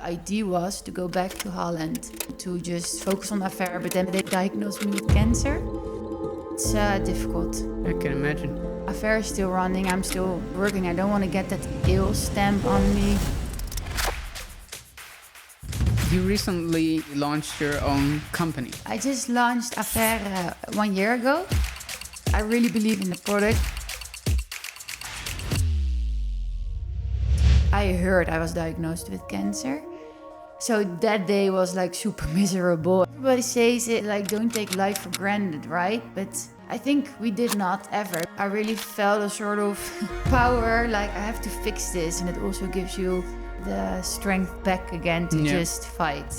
idea was to go back to Holland to just focus on AFFERE, but then they diagnosed me with cancer. It's difficult. I can imagine. AFFERE is still running, I'm still working. I don't want to get that ill stamp on me. You recently launched your own company. I just launched AFFERE 1 year ago. I really believe in the product. I heard I was diagnosed with cancer. So that day was like super miserable. Everybody says it like don't take life for granted, right? But I think we did not ever. I really felt a sort of power, like I have to fix this. And it also gives you the strength back again to just fight.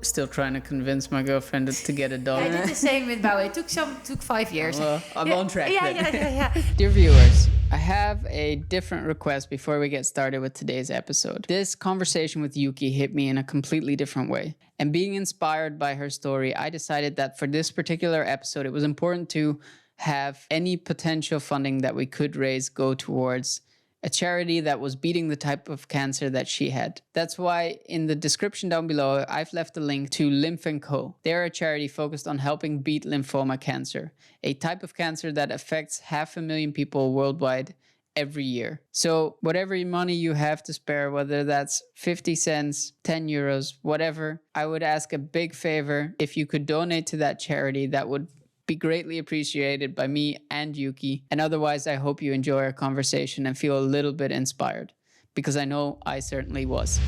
Still trying to convince my girlfriend to get it done. I did the same with Bao. It took 5 years. Well, I'm on track then. Yeah. Dear viewers, I have a different request before we get started with today's episode. This conversation with Yoeki hit me in a completely different way. And being inspired by her story, I decided that for this particular episode, it was important to have any potential funding that we could raise go towards a charity that was beating the type of cancer that she had. That's why in the description down below, I've left a link to Lymph & Co. They're a charity focused on helping beat lymphoma cancer, a type of cancer that affects 500,000 people worldwide every year. So whatever money you have to spare, whether that's 50 cents, 10 euros, whatever, I would ask a big favor if you could donate to that charity. That would be greatly appreciated by me and Yoeki. And otherwise, I hope you enjoy our conversation and feel a little bit inspired, because I know I certainly was.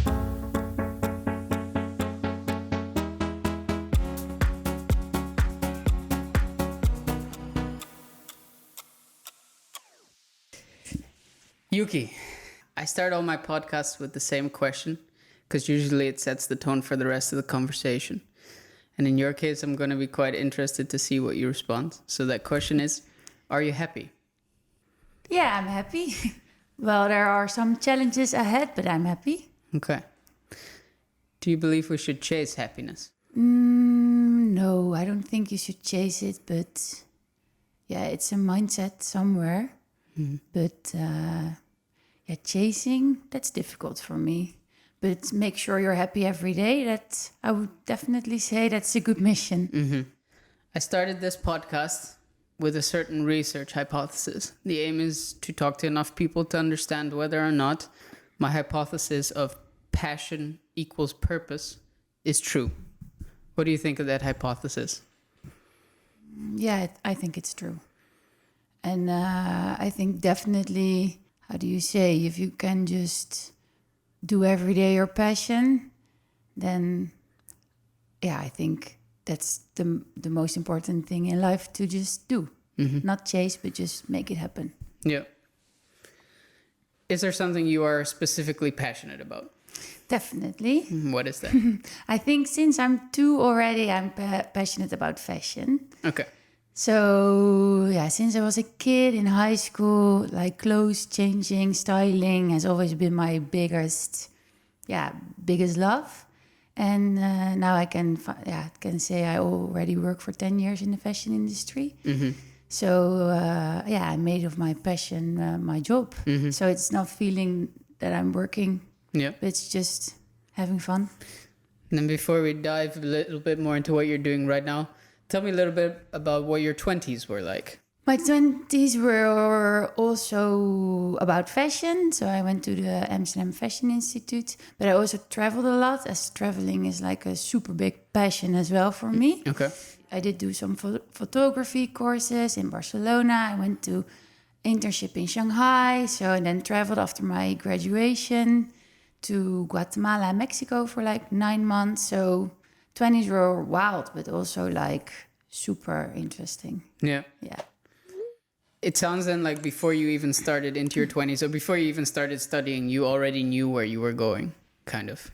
Yoeki, I start all my podcasts with the same question, because usually it sets the tone for the rest of the conversation. And in your case, I'm going to be quite interested to see what you respond. So that question is, are you happy? Yeah, I'm happy. Well, there are some challenges ahead, but I'm happy. Okay. Do you believe we should chase happiness? No, I don't think you should chase it, but yeah, it's a mindset somewhere. But chasing, that's difficult for me. But make sure you're happy every day. That I would definitely say that's a good mission. I started this podcast with a certain research hypothesis. The aim is to talk to enough people to understand whether or not my hypothesis of passion equals purpose is true. What do you think of that hypothesis? Yeah, I think it's true. And I think definitely, how do you say, if you can just do every day your passion, then I think that's the most important thing in life to just do. Not chase, but just make it happen. Yeah. Is there something you are specifically passionate about? Definitely. What is that? I think since I'm 2 already, I'm passionate about fashion. Okay. So, since I was a kid in high school, like clothes changing, styling has always been my biggest love. And now I can say I already work for 10 years in the fashion industry. So, I made of my passion my job. So it's not feeling that I'm working. Yeah. It's just having fun. And then before we dive a little bit more into what you're doing right now, tell me a little bit about what your 20s were like. My 20s were also about fashion. So I went to the Amsterdam Fashion Institute, but I also traveled a lot, as traveling is like a super big passion as well for me. Okay. I did do some photography courses in Barcelona. I went to internship in Shanghai. So and then traveled after my graduation to Guatemala and Mexico for like 9 months. So 20s were wild, but also like super interesting. Yeah. Yeah. It sounds then like before you even started into your 20s, or before you even started studying, you already knew where you were going, kind of,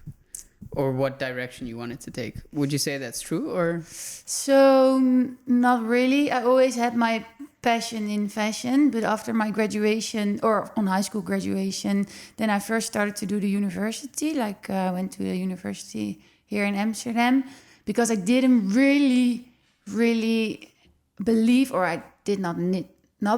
or what direction you wanted to take. Would you say that's true, or? So not really. I always had my passion in fashion, but after my graduation, or on high school graduation, then I first started to do the university. Like I went to the university here in Amsterdam, because I didn't really believe, or I did not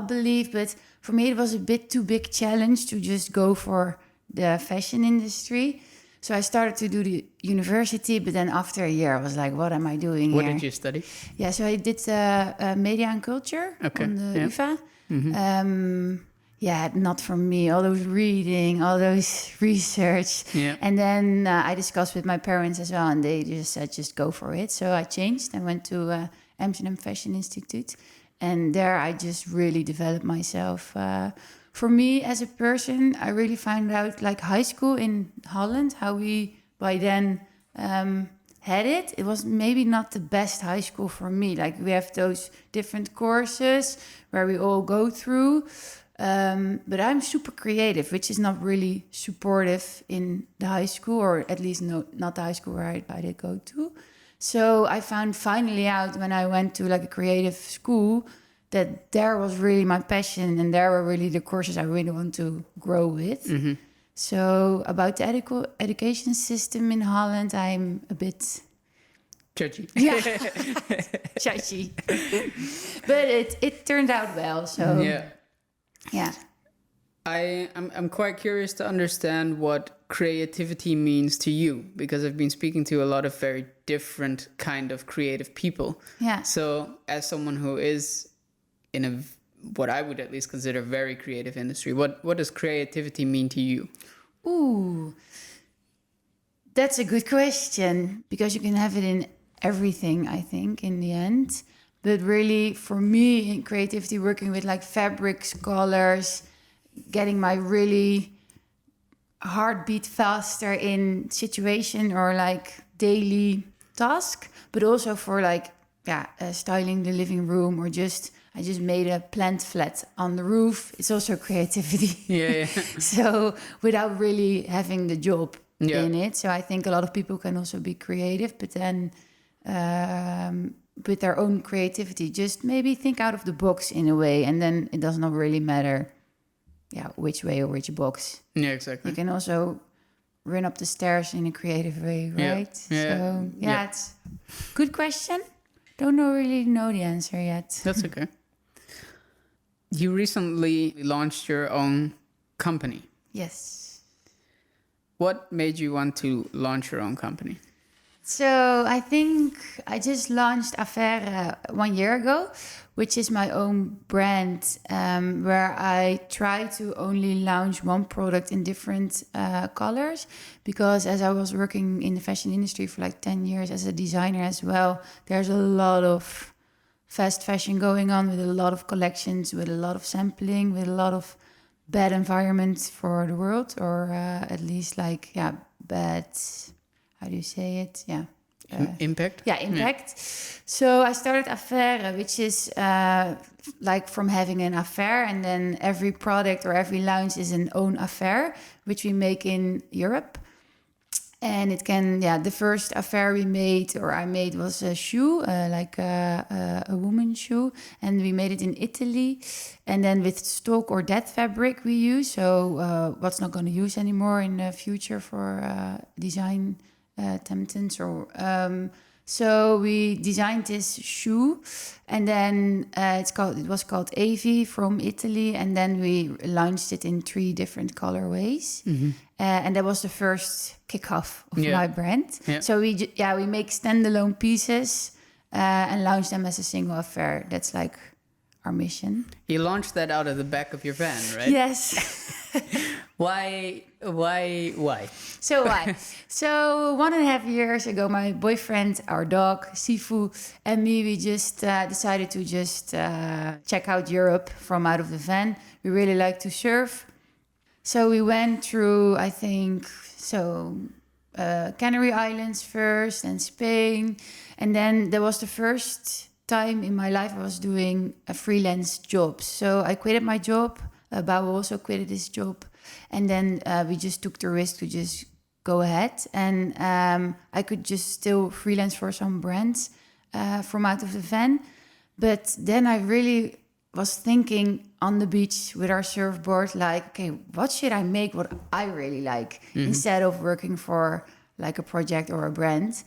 believe, but for me it was a bit too big challenge to just go for the fashion industry. So I started to do the university, but then after a year, I was like, what am I doing What here? did you study? Yeah, so I did media and culture on the UvA. Yeah, not for me. All those reading, all those research. Yeah. And then I discussed with my parents as well, and they just said, just go for it. So I changed and went to Amsterdam Fashion Institute. And there I just really developed myself. For me as a person, I really found out like high school in Holland, how we by then had it. It was maybe not the best high school for me. Like we have those different courses where we all go through. But I'm super creative, which is not really supportive in the high school, or at least not the high school where I did go to. So I found finally out when I went to like a creative school that there was really my passion, and there were really the courses I really want to grow with. So about the education system in Holland, I'm a bit Judgy. yeah, judgy. But it turned out well. So yeah. I'm quite curious to understand what creativity means to you, because I've been speaking to a lot of very different kind of creative people. Yeah. So as someone who is in a what I would at least consider very creative industry, what does creativity mean to you? Ooh, that's a good question, because you can have it in everything, I think, in the end. But really, for me, in creativity, working with like fabrics, colors, getting my really heartbeat faster in situation or like daily task, but also for like, styling the living room, or I just made a plant flat on the roof. It's also creativity. Yeah. So without really having the job Yeah. in it. So I think a lot of people can also be creative, but then with their own creativity, just maybe think out of the box in a way, and then it does not really matter which way or which box. Yeah, exactly. You can also run up the stairs in a creative way, right? Yeah. So it's good question. Don't really know the answer yet. That's okay. You recently launched your own company. Yes. What made you want to launch your own company? So I think I just launched AFFERE 1 year ago, which is my own brand, where I try to only launch one product in different colors. Because as I was working in the fashion industry for like 10 years as a designer as well, there's a lot of fast fashion going on, with a lot of collections, with a lot of sampling, with a lot of bad environment for the world, or at least like, bad... How do you say it? Impact? Yeah, impact. Yeah. So I started AFFERE, which is like from having an affair, and then every product or every launch is an own affair, which we make in Europe. And it can, the first affair I made was a shoe, like a woman's shoe. And we made it in Italy. And then with stock or dead fabric we use. So what's not going to use anymore in the future for design templates. So we designed this shoe, and then it was called AFFERE from Italy, and then we launched it in 3 different colorways, and that was the first kickoff of my brand. Yeah. So we make standalone pieces and launch them as a single affair. That's like our mission. You launched that out of the back of your van, right? Yes. Why? So why? So 1.5 years ago, my boyfriend, our dog, Sifu, and me, we just decided to just check out Europe from out of the van. We really like to surf. So we went through, I think, Canary Islands first, and Spain. And then there was the first time in my life I was doing a freelance job. So I quitted my job. Bao also quitted his job. And then we just took the risk to just go ahead. And I could just still freelance for some brands from out of the van. But then I really was thinking on the beach with our surfboard, like, okay, what should I make what I really like instead of working for like a project or a brand?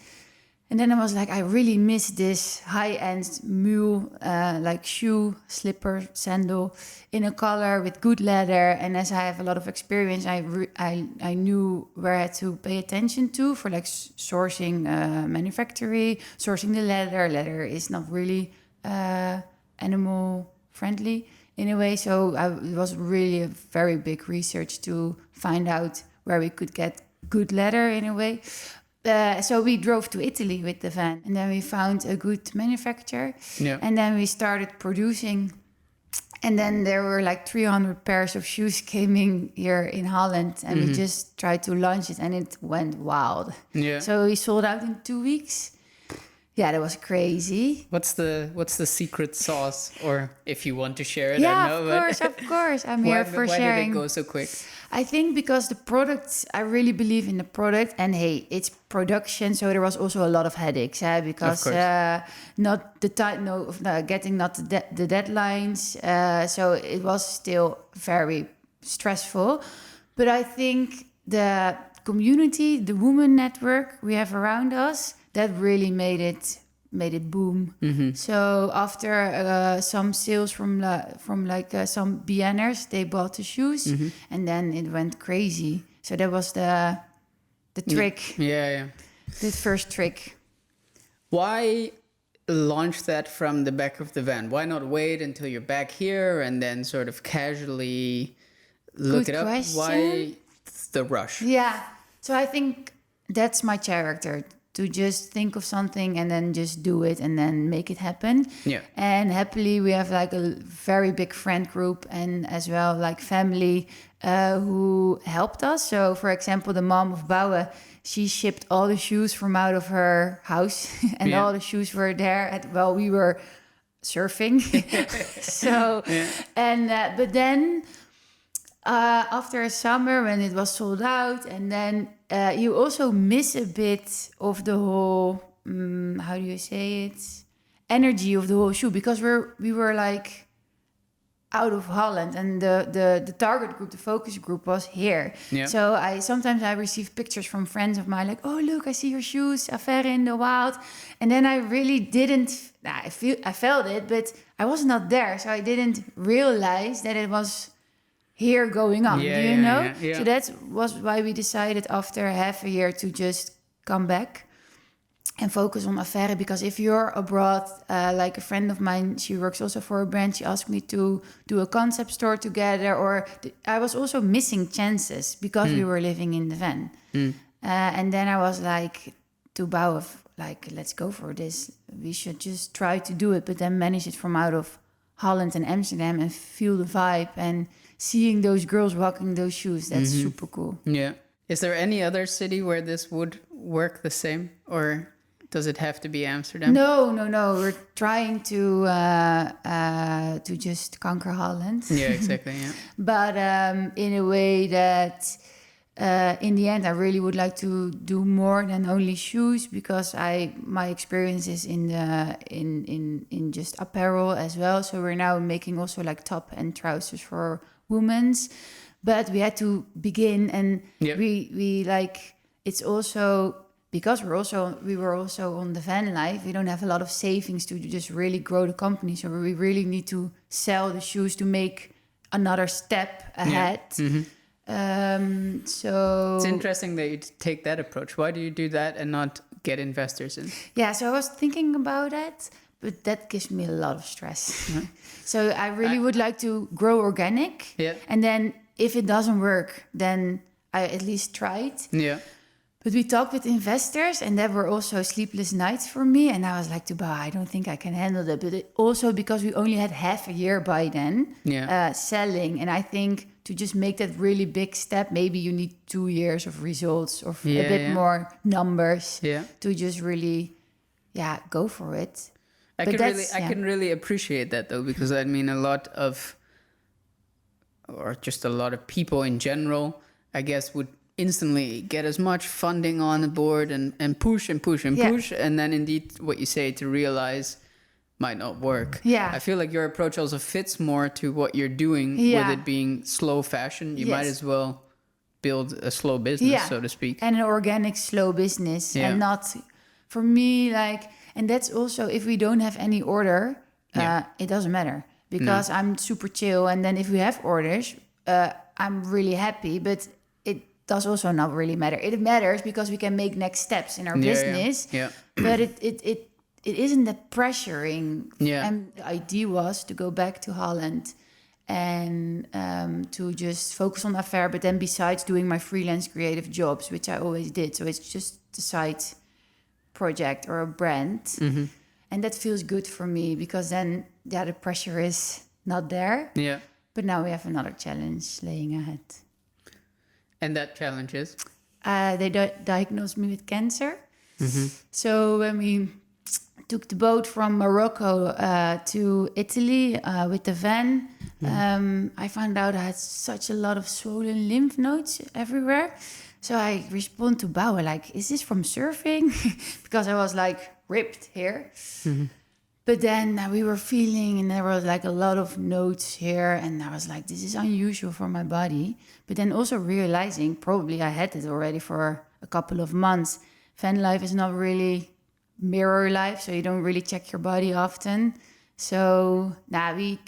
And then I was like, I really miss this high-end mule, like shoe, slipper, sandal in a color with good leather. And as I have a lot of experience, I knew where I had to pay attention to for like sourcing manufacturing, sourcing the leather. Leather is not really animal friendly in a way. So it was really a very big research to find out where we could get good leather in a way. So we drove to Italy with the van, and then we found a good manufacturer. Yeah. And then we started producing. And then there were like 300 pairs of shoes came in here in Holland, and we just tried to launch it, and it went wild. Yeah. So we sold out in 2 weeks. Yeah, that was crazy. What's the secret sauce, or if you want to share it? Yeah, I don't know, of course. I'm here for sharing. Why did it go so quick? I think because the product, I really believe in the product, and hey, it's production, so there was also a lot of headaches, because not the time, getting not the deadlines, so it was still very stressful. But I think the community, the women network we have around us, that really made it boom. So after some sales from some BN'ers, they bought the shoes, and then it went crazy. So that was the trick. Yeah. The first trick. Why launch that from the back of the van? Why not wait until you're back here and then sort of casually look Good it up? question. Why the rush? Yeah. So I think that's my character, to just think of something and then just do it and then make it happen. Yeah. And happily, we have like a very big friend group, and as well like family who helped us. So for example, the mom of Bouwe, she shipped all the shoes from out of her house and all the shoes were there while we were surfing. So, and but then after a summer when it was sold out, and then you also miss a bit of the whole, how do you say it? Energy of the whole shoe, because we were like out of Holland, and the target group, the focus group was here. Yeah. So sometimes I receive pictures from friends of mine like, oh look, I see your shoes, AFFERE in the wild. And then I really didn't, I felt it, but I was not there. So I didn't realize that it was here going on, do you know? Yeah. So that was why we decided after half a year to just come back and focus on AFFERE. Because if you're abroad, like a friend of mine, she works also for a brand, she asked me to do a concept store together, or I was also missing chances because we were living in the van. And then I was like to Bouwe, like, let's go for this. We should just try to do it, but then manage it from out of Holland and Amsterdam and feel the vibe, and seeing those girls walking those shoes, that's super cool. Yeah. Is there any other city where this would work the same, or does it have to be Amsterdam? No. We're trying to just conquer Holland. Yeah, exactly. Yeah. But in a way that in the end, I really would like to do more than only shoes, because my experience is in just apparel as well. So we're now making also like top and trousers for women's, but we had to begin, and we like, it's also because we were also on the van life. We don't have a lot of savings to just really grow the company, so we really need to sell the shoes to make another step ahead. So it's interesting that you take that approach. Why do you do that and not get investors in? Yeah, so I was thinking about that, but that gives me a lot of stress. So I really would like to grow organic. Yeah. And then if it doesn't work, then I at least tried. Yeah. But we talked with investors, and there were also sleepless nights for me. And I was like, I don't think I can handle that. But also because we only had half a year by then selling. And I think to just make that really big step, maybe you need 2 years of results or a bit more numbers to just really, go for it. I can really appreciate that though, because I mean, a lot of people in general, I guess, would instantly get as much funding on the board and push, and then indeed what you say to realize might not work. I feel like your approach also fits more to what you're doing with it being slow fashion. You might as well build a slow business, so to speak. And an organic slow business, and not for me, like, and that's also if we don't have any order, it doesn't matter because I'm super chill. And then if we have orders, I'm really happy, but it does also not really matter. It matters because we can make next steps in our business, but it isn't that pressuring. And the idea was to go back to Holland and to just focus on AFFERE, but then besides doing my freelance creative jobs, which I always did. So it's just the side project or a brand. And that feels good for me because then, the pressure is not there. But now we have another challenge laying ahead. And that challenge is? They diagnosed me with cancer. So when we took the boat from Morocco to Italy with the van, I found out I had such a lot of swollen lymph nodes everywhere. So I respond to Bauer, like, is this from surfing? Because I was like ripped here. But then we were feeling, and there was like a lot of nodes here. And I was like, this is unusual for my body. But then also realizing probably I had it already for a couple of months. Van life is not really mirror life, so you don't really check your body often. So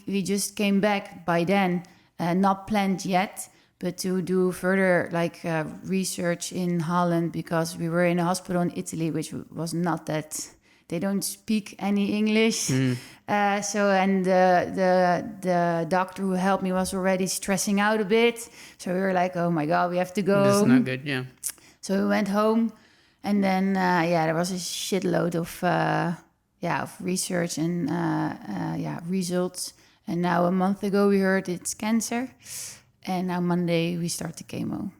we just came back by then, not planned yet, but to do further research in Holland because we were in a hospital in Italy, which was not that. They don't speak any English. And the doctor who helped me was already stressing out a bit. So we were like, oh my God, we have to go. That's not good, yeah. So we went home. And then, there was a shitload of research and, results. And now a month ago, we heard it's cancer. And now Monday, we start the chemo,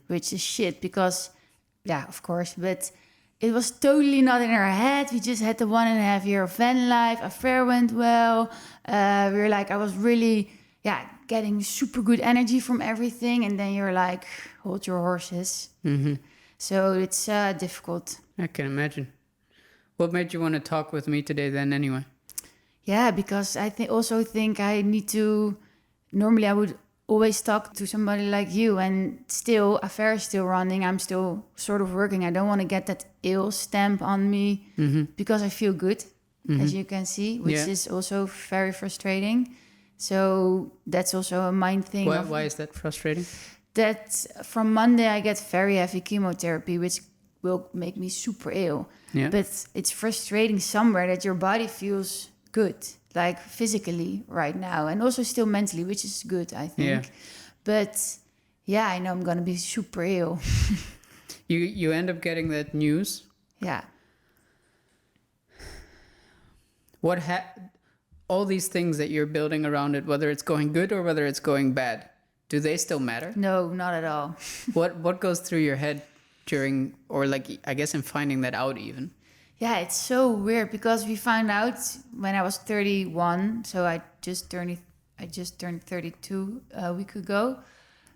which is shit because, of course, but it was totally not in our head. We just had the 1.5 year of van life. AFFERE went well. We were like, I was really, getting super good energy from everything. And then you're like, hold your horses. So it's difficult. I can imagine. What made you want to talk with me today then anyway? Yeah, because I also think I need to... Normally I would always talk to somebody like you and still, AFFERE is still running. I'm still sort of working. I don't want to get that ill stamp on me because I feel good, as you can see, which is also very frustrating. So that's also a mind thing. Why is that frustrating? That from Monday I get very heavy chemotherapy, which will make me super ill. But it's frustrating somewhere that your body feels good, like physically right now, and also still mentally, which is good, I think. But I know I'm going to be super ill. You end up getting that news. All these things that you're building around it, whether it's going good or whether it's going bad, do they still matter? No, not at all. What goes through your head during, or I guess in finding that out even? Yeah, it's so weird because we found out when I was 31. So I just turned 32 a week ago.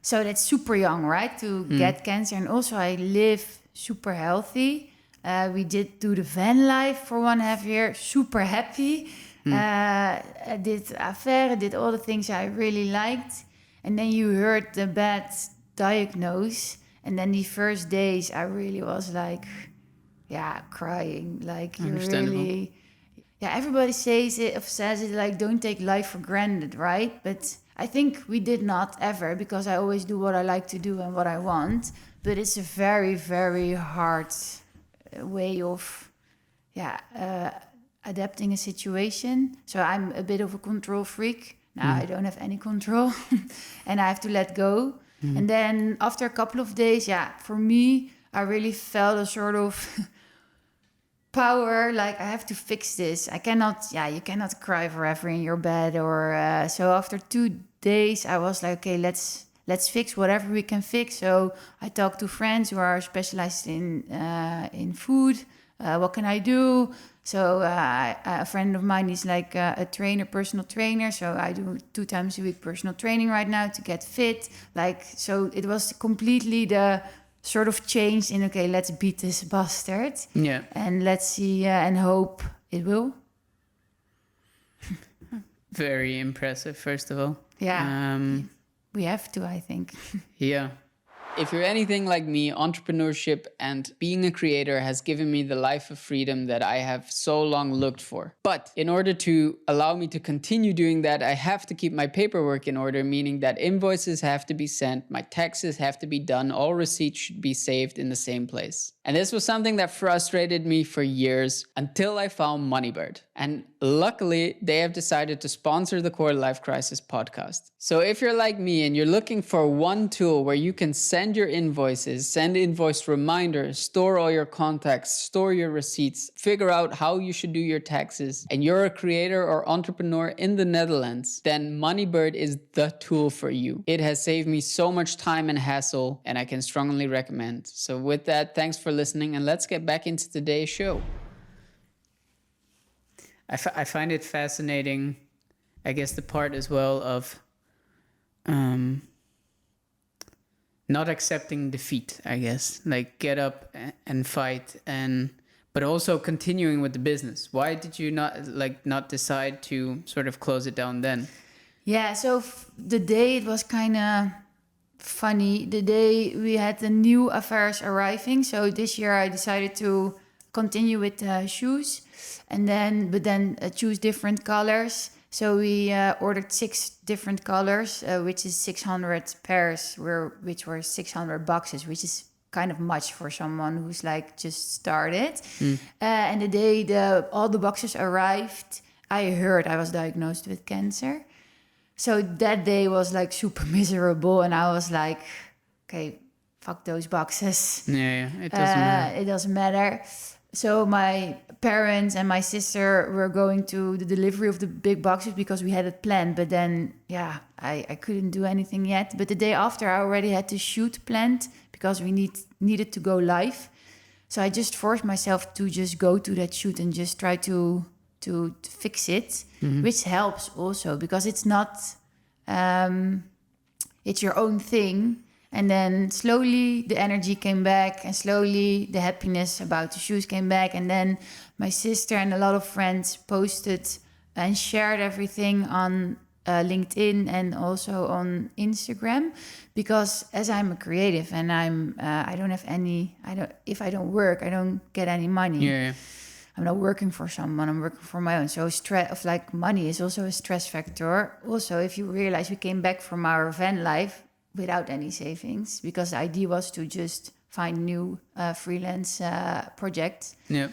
So that's super young, right? To get cancer. And also I live super healthy. We did do the van life for 1.5 year, super happy. I did AFFERE, did all the things I really liked. And then you heard the bad diagnose. And then the first days I really was like, crying. Like you really... everybody says it like, don't take life for granted, right? But I think we did not ever, because I always do what I like to do and what I want. But it's a very, very hard way of adapting a situation. So I'm a bit of a control freak. Now I don't have any control and I have to let go. And then after a couple of days, for me, I really felt a sort of power, like I have to fix this. I cannot, you cannot cry forever in your bed or so after 2 days I was like, okay, let's fix whatever we can fix. So I talked to friends who are specialized in food. What can I do? So a friend of mine is like a personal trainer. So I do 2 times a week personal training right now to get fit. So it was completely the sort of change in, okay, let's beat this bastard. Yeah. And let's see and hope it will. Very impressive, first of all. Yeah. We have to, I think. Yeah. if you're anything like me, entrepreneurship and being a creator has given me the life of freedom that I have so long looked for. But in order to allow me to continue doing that, I have to keep my paperwork in order, meaning that invoices have to be sent, my taxes have to be done, all receipts should be saved in the same place. And this was something that frustrated me for years until I found Moneybird. And luckily, they have decided to sponsor the Quarter Life Crisis podcast. So if you're like me and you're looking for one tool where you can send your invoices, send invoice reminders, store all your contacts, store your receipts, figure out how you should do your taxes, and you're a creator or entrepreneur in the Netherlands, then Moneybird is the tool for you. It has saved me so much time and hassle, and I can strongly recommend. So with that, thanks for listening, and let's get back into today's show. I find it fascinating, I guess, the part as well of not accepting defeat, I guess. Like, get up and fight, but also continuing with the business. Why did you not decide to sort of close it down then? Yeah, so the day, it was kind of funny. The day we had the new AFFEREs arriving. So this year I decided to continue with shoes, but then choose different colors. So we ordered 6 different colors, which is 600 pairs, which were 600 boxes, which is kind of much for someone who's like just started. And the day all the boxes arrived, I heard I was diagnosed with cancer. So that day was like super miserable, and I was like, okay, fuck those boxes. Yeah, it doesn't matter. It doesn't matter. So my parents and my sister were going to the delivery of the big boxes because we had it planned. But then, yeah, I couldn't do anything yet. But the day after, I already had the shoot planned because we needed to go live. So I just forced myself to just go to that shoot and just try to fix it, which helps also because it's not, it's your own thing. And then slowly the energy came back, and slowly the happiness about the shoes came back. And then my sister and a lot of friends posted and shared everything on LinkedIn and also on Instagram, because as I'm a creative and if I don't work, I don't get any money. Yeah. I'm not working for someone, I'm working for my own. So money is also a stress factor. Also, if you realize we came back from our van life without any savings, because the idea was to just find new freelance projects. Yeah.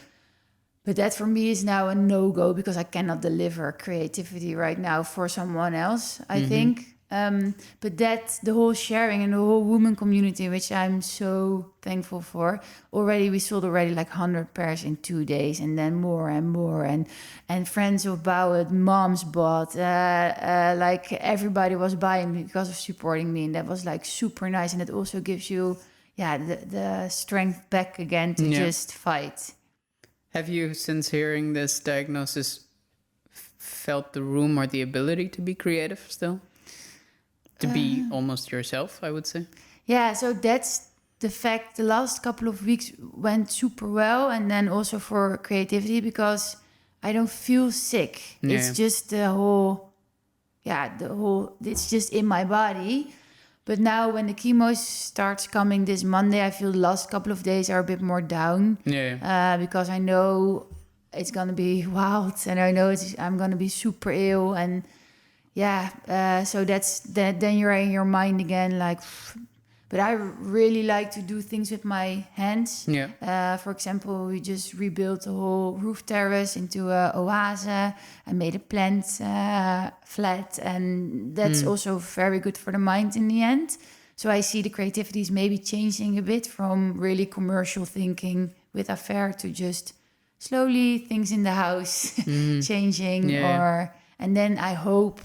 But that for me is now a no-go because I cannot deliver creativity right now for someone else, I think. But that's the whole sharing and the whole woman community, which I'm so thankful for. We sold like 100 pairs in 2 days, and then more and more. And friends of Bouwt, moms bought, like everybody was buying because of supporting me. And that was like super nice. And it also gives you, the strength back again to just fight. Have you, since hearing this diagnosis, felt the room or the ability to be creative still? To be almost yourself, I would say. Yeah, so that's the fact. The last couple of weeks went super well. And then also for creativity, because I don't feel sick. Yeah. It's just it's just in my body. But now when the chemo starts coming this Monday, I feel the last couple of days are a bit more down. Yeah. Because I know it's going to be wild. And I know I'm going to be super ill. And so that's that. Then you're in your mind again, like. But I really like to do things with my hands. Yeah. For example, we just rebuilt the whole roof terrace into a oase. I made a plant flat, and that's also very good for the mind in the end. So I see the creativity is maybe changing a bit from really commercial thinking with AFFERE to just slowly things in the house changing. And then I hope.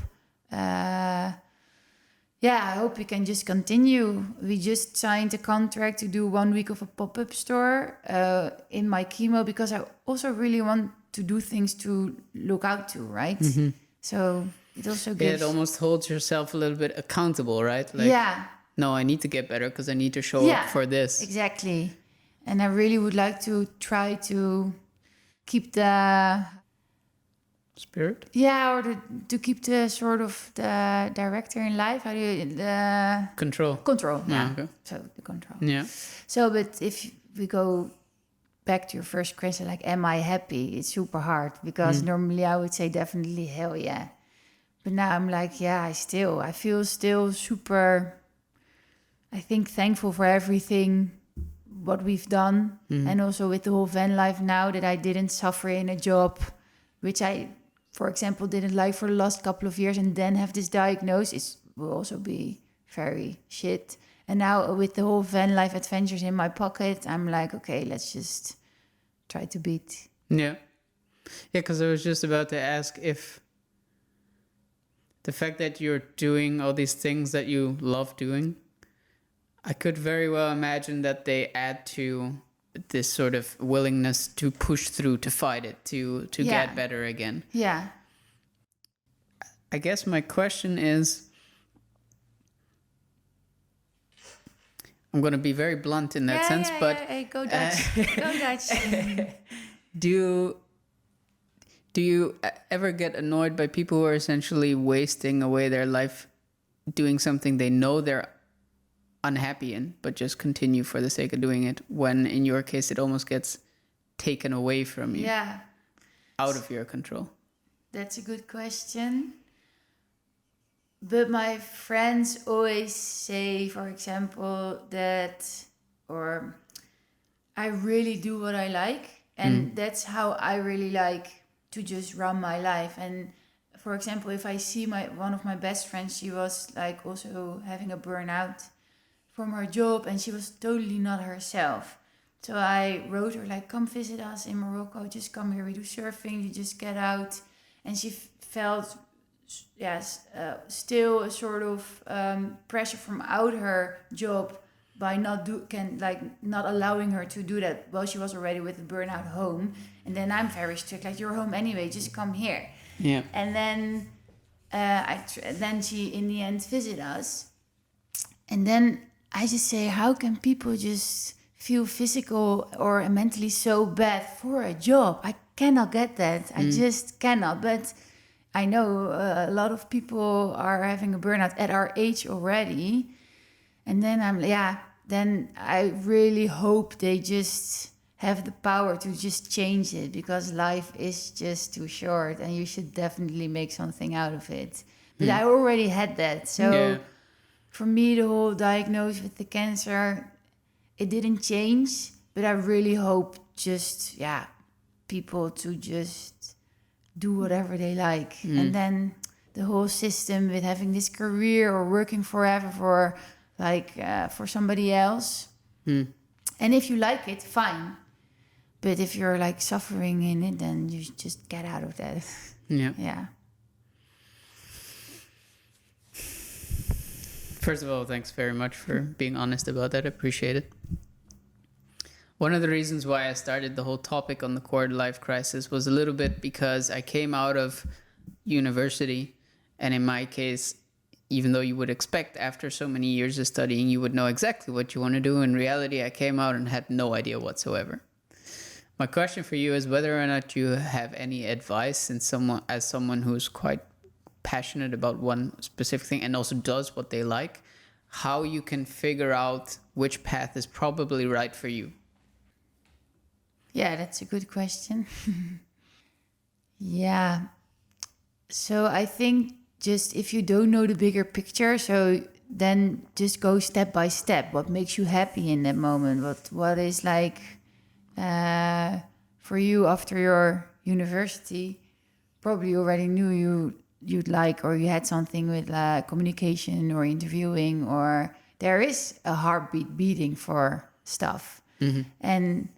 I hope we can just continue. We just signed a contract to do 1 week of a pop-up store in my chemo, because I also really want to do things to look out to, right? So it also gives... It almost holds yourself a little bit accountable, right? Like, no, I need to get better because I need to show up for this. Exactly. And I really would like to try to keep the... spirit? Yeah, or to keep the sort of the director in life. How do you the Control. control? Yeah. Okay. So the control. Yeah. So, but if we go back to your first question, like, am I happy? It's super hard because normally I would say definitely hell yeah. But now I'm like, yeah, I feel still super, I think, thankful for everything, what we've done. And also with the whole van life now, that I didn't suffer in a job, which I, for example, didn't like for the last couple of years, and then have this diagnosis will also be very shit. And now with the whole van life adventures in my pocket, I'm like, okay, let's just try to beat. Yeah. Yeah, because I was just about to ask if the fact that you're doing all these things that you love doing, I could very well imagine that they add to this sort of willingness to push through, to fight it, to get better again. Yeah. I guess my question is, I'm going to be very blunt in that sense, but Hey, go Dutch. Go Dutch. Do you ever get annoyed by people who are essentially wasting away their life doing something they know they're unhappy in, but just continue for the sake of doing it, when in your case it almost gets taken away from you, out of your control? That's a good question. But my friends always say, for example, that, or I really do what I like. And that's how I really like to just run my life. And for example, if I see one of my best friends, she was like also having a burnout from her job, and she was totally not herself. So I wrote her like, come visit us in Morocco, just come here, we do surfing, you just get out. And she felt, still a sort of pressure from out her job by not allowing her to do that. Well, she was already with a burnout home, and then I'm very strict, like, you're home anyway, just come here. Yeah. And then then she in the end visit us, and then I just say, how can people just feel physical or mentally so bad for a job? I cannot get that. I just cannot. But I know a lot of people are having a burnout at our age already. And then then I really hope they just have the power to just change it, because life is just too short and you should definitely make something out of it. But I already had that. So for me, the whole diagnosis with the cancer, it didn't change, but I really hope just, people to just do whatever they like. And then the whole system with having this career or working forever for for somebody else. And if you like it, fine. But if you're like suffering in it, then you just get out of that. Yeah. First of all, thanks very much for being honest about that. I appreciate it. One of the reasons why I started the whole topic on the quarter life crisis was a little bit because I came out of university, and in my case, even though you would expect after so many years of studying, you would know exactly what you want to do. In reality, I came out and had no idea whatsoever. My question for you is whether or not you have any advice as someone who's quite passionate about one specific thing and also does what they like, how you can figure out which path is probably right for you. Yeah, that's a good question. So I think just if you don't know the bigger picture, so then just go step by step. What makes you happy in that moment? What is like for you after your university? Probably you already knew you'd like, or you had something with communication or interviewing, or there is a heartbeat beating for stuff. And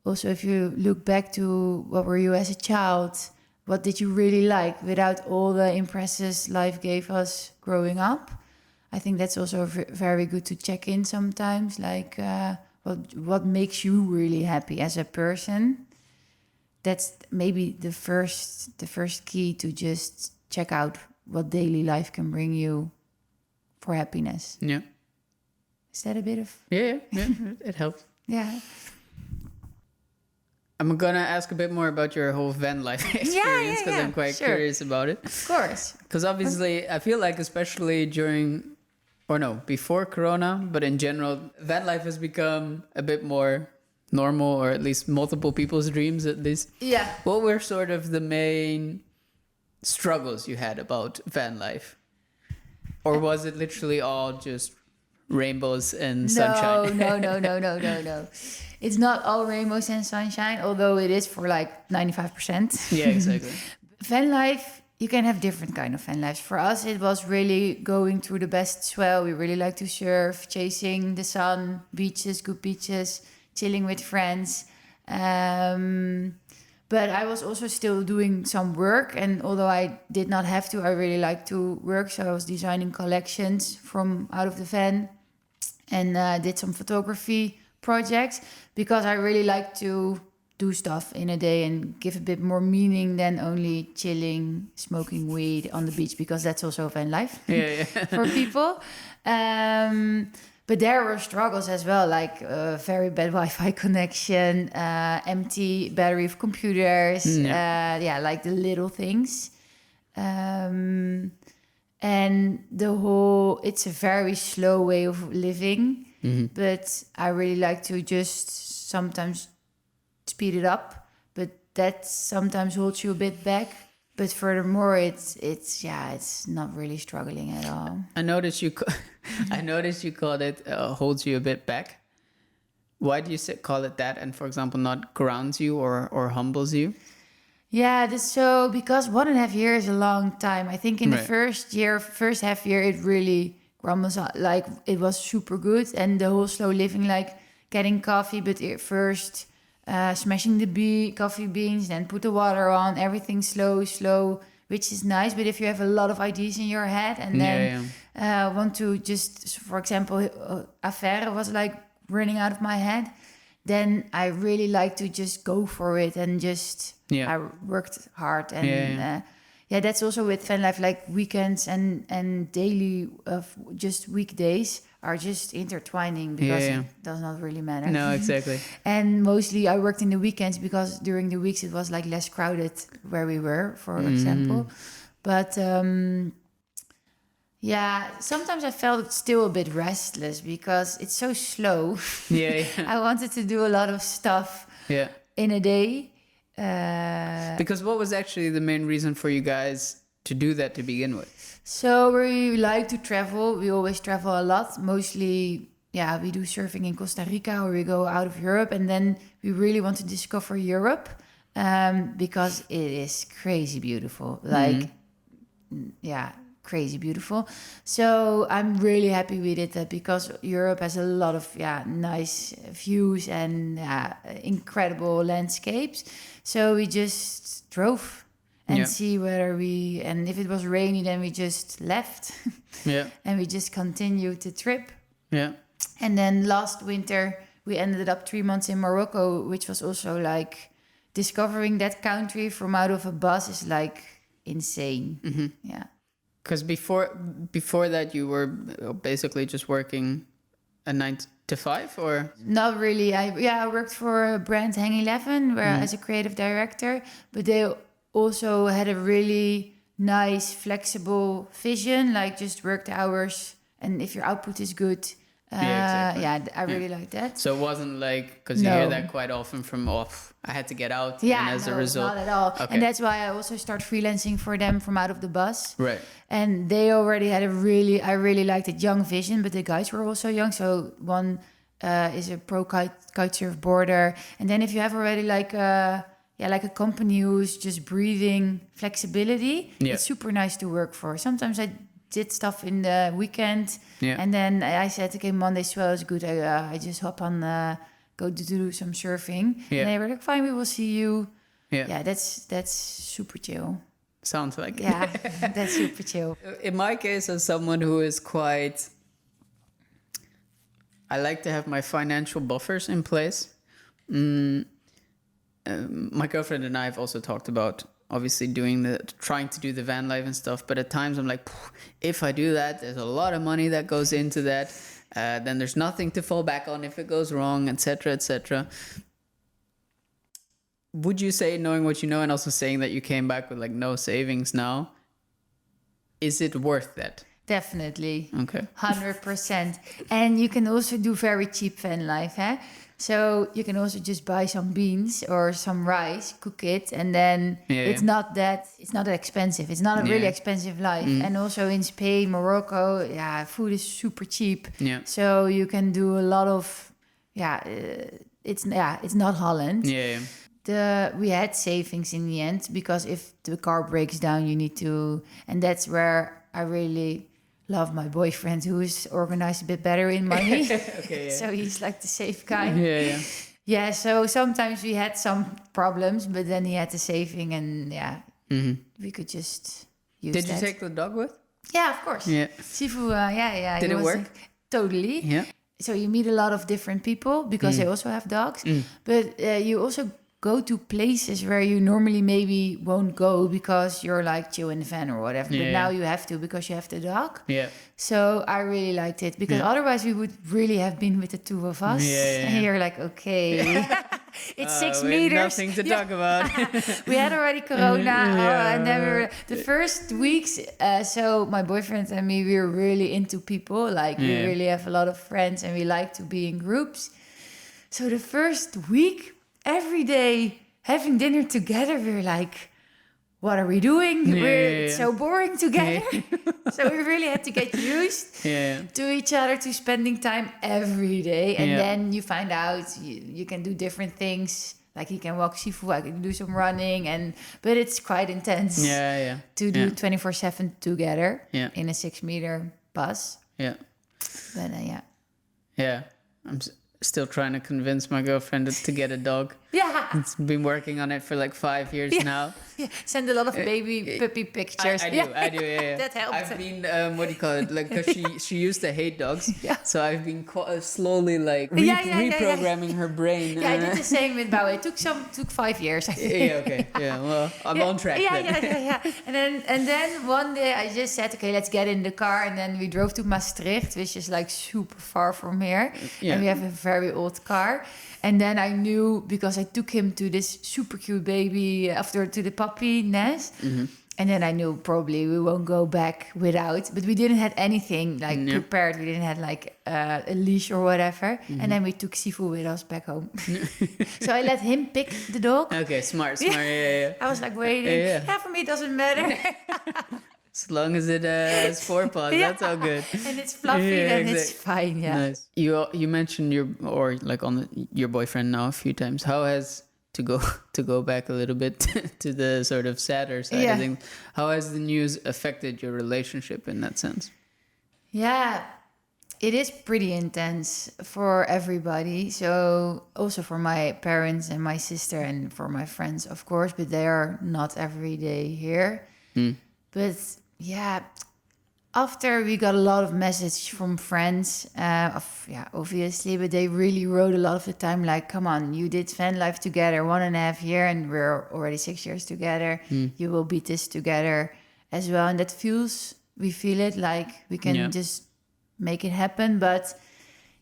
also, if you look back to what were you as a child, what did you really like without all the impresses life gave us growing up? I think that's also very good to check in sometimes, like what makes you really happy as a person. That's maybe the first key to just check out what daily life can bring you for happiness. Yeah. Is that a bit of... Yeah, it helps. Yeah. I'm gonna ask a bit more about your whole van life experience because I'm quite curious about it. Of course. Because obviously, I feel like especially before Corona, but in general, van life has become a bit more normal, or at least multiple people's dreams at least. Yeah. What were sort of the main struggles you had about van life? Or was it literally all just rainbows and sunshine? No. It's not all rainbows and sunshine, although it is for like 95%. Yeah, exactly. Van life, you can have different kind of van lives. For us, it was really going through the best swell. We really like to surf, chasing the sun, beaches, good beaches, chilling with friends. But I was also still doing some work. And although I did not have to, I really like to work. So I was designing collections from out of the van and did some photography projects because I really like to do stuff in a day and give a bit more meaning than only chilling, smoking weed on the beach, because that's also van life for people. But there were struggles as well, like very bad Wi-Fi connection, empty battery of computers, like the little things. And it's a very slow way of living, but I really like to just sometimes speed it up, but that sometimes holds you a bit back. But furthermore, it's not really struggling at all. I noticed you called it holds you a bit back. Why do you call it that? And for example, not grounds you or humbles you? Yeah, because 1.5 years is a long time. I think in the first half year, it really grumbles, like it was super good, and the whole slow living, like getting coffee, but first smashing the coffee beans, then put the water on, everything slow, which is nice. But if you have a lot of ideas in your head and then want to just, for example, AFFERE was like running out of my head, then I really like to just go for it and just I worked hard and that's also with van life, like weekends and daily of just weekdays are just intertwining because it does not really matter. No, exactly. And mostly I worked in the weekends because during the weeks it was like less crowded where we were, for example. But sometimes I felt still a bit restless because it's so slow. I wanted to do a lot of stuff in a day. Because what was actually the main reason for you guys to do that to begin with? So we like to travel. We always travel a lot. Mostly, we do surfing in Costa Rica, or we go out of Europe. And then we really want to discover Europe because it is crazy beautiful. Like, crazy beautiful. So I'm really happy we did that because Europe has a lot of nice views and incredible landscapes. So we just drove and see and if it was rainy, then we just left. And we just continued the trip. And then last winter, we ended up 3 months in Morocco, which was also like discovering that country from out of a bus is like insane. Because before that, you were basically just working a 9 to 5, or? Not really. I worked for a brand, Hang 11, where as a creative director, but they also had a really nice, flexible vision, like just work the hours, and if your output is good, I really like that. So it wasn't like, because you hear that quite often from I had to get out, and as a result, not at all. Okay. And that's why I also start freelancing for them from out of the bus. Right. And they already had I really liked it, young vision, but the guys were also young. So one is a pro kite surf boarder, and then if you have already like a company who's just breathing flexibility, it's super nice to work for. Sometimes I did stuff in the weekend, and then I said, okay, Monday swell is good. I just hop on, go to do some surfing. And they were like, fine, we will see you. That's super chill. Sounds like it. That's super chill. In my case, as someone who is quite, I like to have my financial buffers in place. My girlfriend and I have also talked about obviously trying to do the van life and stuff, but at times I'm like, if I do that, there's a lot of money that goes into that, then there's nothing to fall back on if it goes wrong, etc. would you say, knowing what you know and also saying that you came back with like no savings now, is it worth that? Definitely. Okay. 100%. And you can also do very cheap van life, eh? So you can also just buy some beans or some rice, cook it, and then it's not that expensive. It's not a really expensive life. And also in Spain, Morocco, food is super cheap. Yeah. So you can do a lot of it's not Holland. We had savings in the end, because if the car breaks down, you need to, and that's where I really love my boyfriend, who is organized a bit better in money. So he's like the safe kind. Yeah, so sometimes we had some problems, but then he had the saving, and we could just use Did that. you take the dog with? Yeah, of course. Yeah. Sifu, Did it work? Totally. Yeah. So you meet a lot of different people, because they also have dogs. But you also go to places where you normally maybe won't go because you're like chill in the van or whatever. But now you have to, because you have the dog. Yeah. So I really liked it, because otherwise we would really have been with the two of us. And you're like, okay, it's 6 meters. Nothing to talk about. We had already Corona. And then we were, the first weeks, so my boyfriend and me, we were really into people. Like we really have a lot of friends and we like to be in groups. So the first week, every day having dinner together, we were like, what are we doing? It's so boring together. So we really had to get used to each other, to spending time every day. And then you find out you can do different things. Like he can walk Sifu, I can do some running, but it's quite intense to do 24/7 together in a 6-meter bus. Yeah. But I'm still trying to convince my girlfriend to get a dog. It's been working on it for like 5 years now. Send a lot of puppy pictures. I do, That helps. I've been, what do you call it? Like, cause she used to hate dogs. So I've been slowly like reprogramming her brain. I did the same with Bao. It took 5 years, I think. Well, I'm on track then. And then one day I just said, okay, let's get in the car. And then we drove to Maastricht, which is like super far from here. And we have a very old car. And then I knew, because I took him to this super cute baby to the puppy nest. And then I knew probably we won't go back without. But we didn't have anything like prepared. We didn't have like a leash or whatever. And then we took Sifu with us back home. So I let him pick the dog. Okay, smart. I was like waiting. For me it doesn't matter. As long as it has 4 paws, that's all good. And it's fluffy, then it's fine. Nice. You mentioned your boyfriend now a few times. How has, to go back a little bit to the sort of sadder side of things, how has the news affected your relationship in that sense? Yeah, it is pretty intense for everybody. So also for my parents and my sister and for my friends, of course, but they are not every day here. But after we got a lot of messages from friends, obviously, but they really wrote a lot of the time, like, come on, you did van life together 1.5 years, and we're already 6 years together. You will beat this together as well. And we feel it, like we can just make it happen. But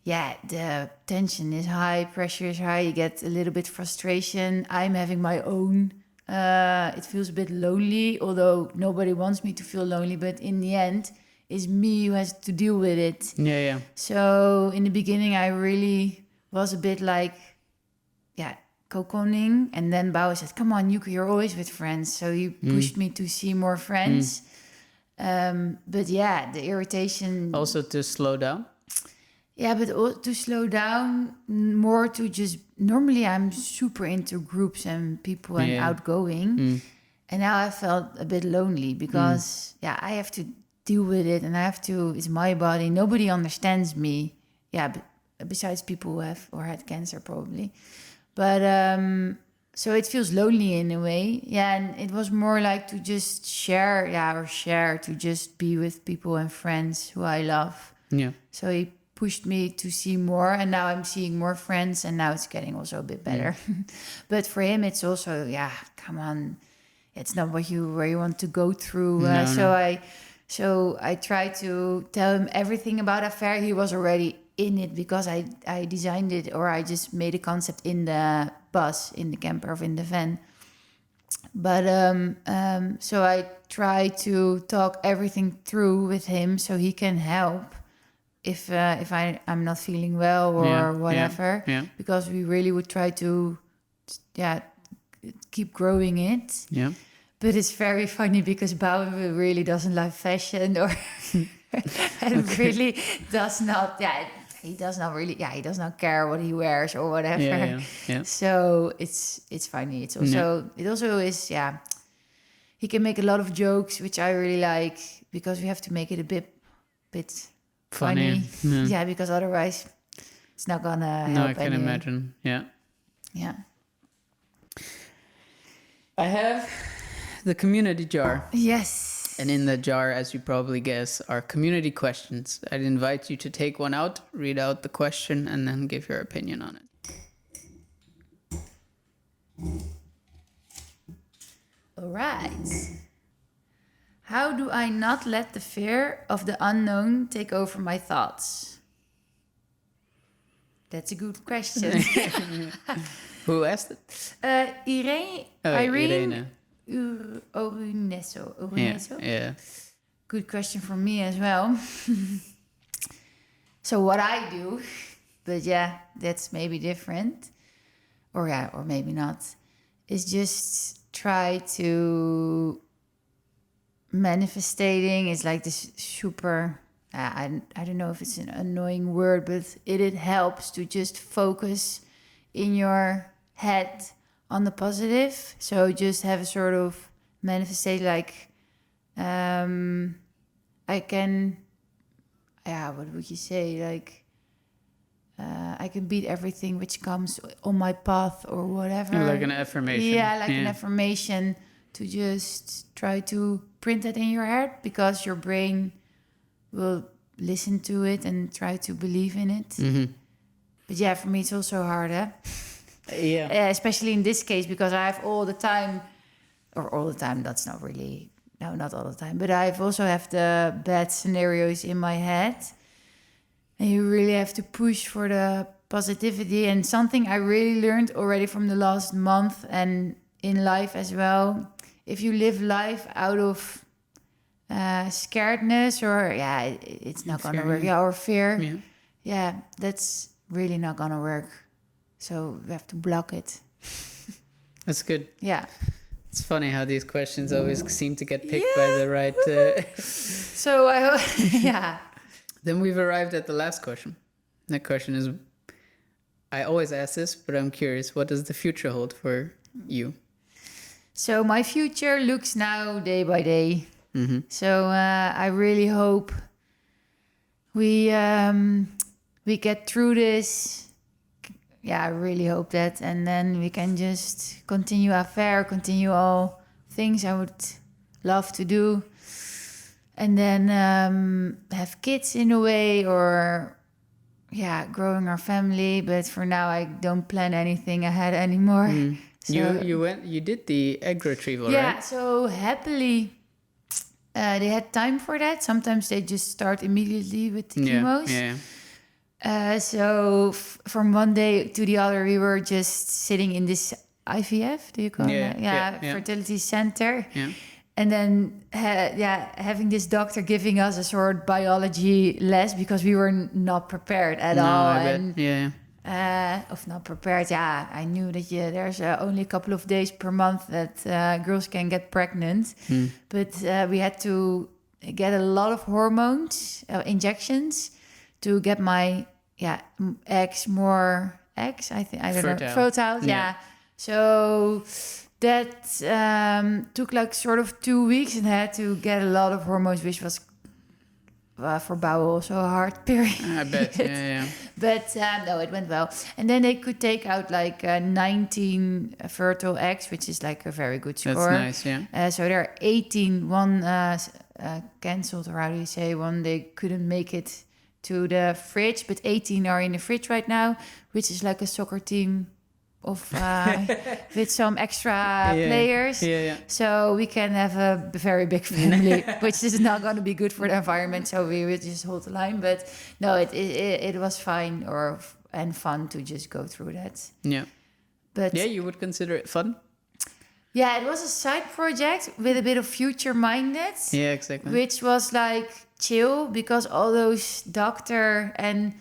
the tension is high, pressure is high, you get a little bit frustration. I'm having my own. It feels a bit lonely, although nobody wants me to feel lonely, but in the end it's me who has to deal with it. So in the beginning I really was a bit like cocooning, and then Bao said, come on, Yuki, you're always with friends, so he pushed me to see more friends. But the irritation also to slow down. But to slow down, more to just... Normally, I'm super into groups and people and outgoing. And now I felt a bit lonely because, I have to deal with it. And it's my body. Nobody understands me. Besides people who have or had cancer, probably. But, so it feels lonely in a way. And it was more like to just share, to just be with people and friends who I love. So he pushed me to see more, and now I'm seeing more friends, and now it's getting also a bit better. But for him, it's also, come on, it's not where you want to go through. So I tried to tell him everything about AFFERE. He was already in it because I designed it, or I just made a concept in the bus, in the camper, or in the van. But so I try to talk everything through with him so he can help if I'm not feeling well or whatever. Yeah. Because we really would try to keep growing it. Yeah. But it's very funny because Bao really doesn't like fashion, or and really does not. Yeah, he does not really. Yeah, he does not care what he wears or whatever. Yeah. So it's funny. It's also it also is. Yeah, he can make a lot of jokes, which I really like, because we have to make it a bit funny. Yeah, because otherwise it's not gonna help. No, I can anyway. imagine. Yeah. I have the community jar. Yes. And in the jar, as you probably guess, are community questions. I'd invite you to take one out, read out the question, and then give your opinion on it. All right. How do I not let the fear of the unknown take over my thoughts? That's a good question. Who asked it? Irene Oruneso. Yeah. Good question from me as well. So what I do, but yeah, that's maybe different, or maybe not, is just try to manifestating is like this super. I don't know if it's an annoying word, but it helps to just focus in your head on the positive. So just have a sort of manifestation, like I can, what would you say? Like I can beat everything which comes on my path or whatever. Like an affirmation. Yeah, like an affirmation, to just try to print that in your head, because your brain will listen to it and try to believe in it. Mm-hmm. But yeah, for me it's also hard, especially in this case, because I have all the time, that's not really, no, not all the time, but I've also have the bad scenarios in my head, and you really have to push for the positivity. And something I really learned already from the last month and in life as well, if you live life out of scaredness, or it's not gonna work. Or fear. Yeah, that's really not gonna work. So we have to block it. That's good. Yeah. It's funny how these questions always seem to get picked by the right. So yeah. Then we've arrived at the last question. That question is, I always ask this, but I'm curious, what does the future hold for you? So my future looks now day by day. Mm-hmm. So I really hope we get through this. Yeah, I really hope that. And then we can just continue AFFERE, continue all things I would love to do. And then have kids in a way, or growing our family. But for now, I don't plan anything ahead anymore. Mm. So, you did the egg retrieval, right? Yeah, so happily they had time for that. Sometimes they just start immediately with the chemos. So from one day to the other, we were just sitting in this IVF, do you call it? Fertility center. Yeah. And then, having this doctor giving us a sort of biology less, because we were not prepared at all. Of not prepared. Yeah, I knew that there's only a couple of days per month that girls can get pregnant. But we had to get a lot of hormones, injections, to get my eggs more eggs. I don't know, fertile. Yeah. So that took like sort of 2 weeks, and I had to get a lot of hormones, which was for Bao also a hard period. I bet. But no, it went well. And then they could take out like 19 fertile eggs, which is like a very good score. That's nice, yeah. So there are 18. One cancelled, or how do you say? One, they couldn't make it to the fridge, but 18 are in the fridge right now, which is like a soccer team with some extra players. Yeah. So we can have a very big family, which is not going to be good for the environment. So we would just hold the line. But no, it was fine and fun to just go through that. Yeah. But yeah, you would consider it fun? Yeah, it was a side project with a bit of future-minded. Yeah, exactly. Which was like chill because all those doctor and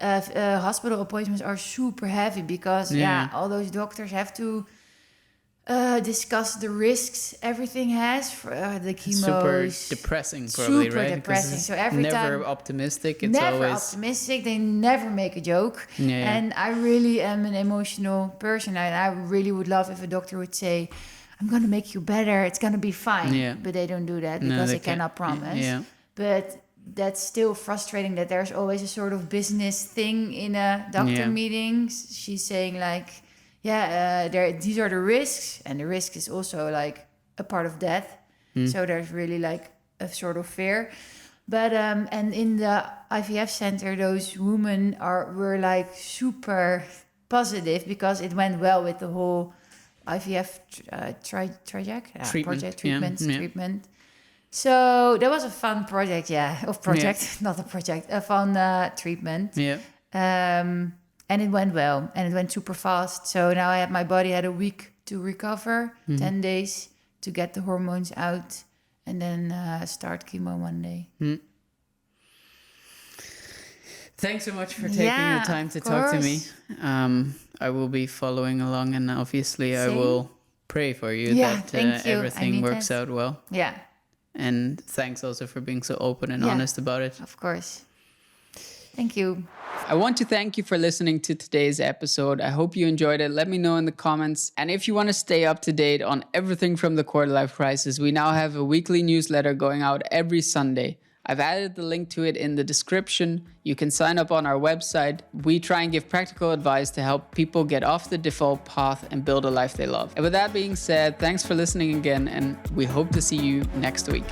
hospital appointments are super heavy because all those doctors have to discuss the risks everything has for the chemos. Super depressing, probably, super right? Depressing. So every never time, optimistic. It's never always optimistic. They never make a joke. Yeah. And I really am an emotional person, and I really would love if a doctor would say, "I'm going to make you better. It's going to be fine." Yeah. But they don't do that No, because they they cannot promise. Yeah. But that's still frustrating that there's always a sort of business thing in a doctor meeting. She's saying like, these are the risks, and the risk is also like a part of death. So there's really like a sort of fear. But and in the IVF center, those women were like super positive because it went well with the whole IVF treatment. So that was a fun project, a fun treatment. Yeah. And it went well, and it went super fast. So now my body had a week to recover, 10 days to get the hormones out, and then start chemo one day. Thanks so much for taking the time to talk to me. I will be following along, and obviously I will pray for you that everything works out well. Yeah. And thanks also for being so open and honest about it. Of course. Thank you. I want to thank you for listening to today's episode. I hope you enjoyed it. Let me know in the comments. And if you want to stay up to date on everything from the quarter life crisis, we now have a weekly newsletter going out every Sunday. I've added the link to it in the description. You can sign up on our website. We try and give practical advice to help people get off the default path and build a life they love. And with that being said, thanks for listening again, and we hope to see you next week.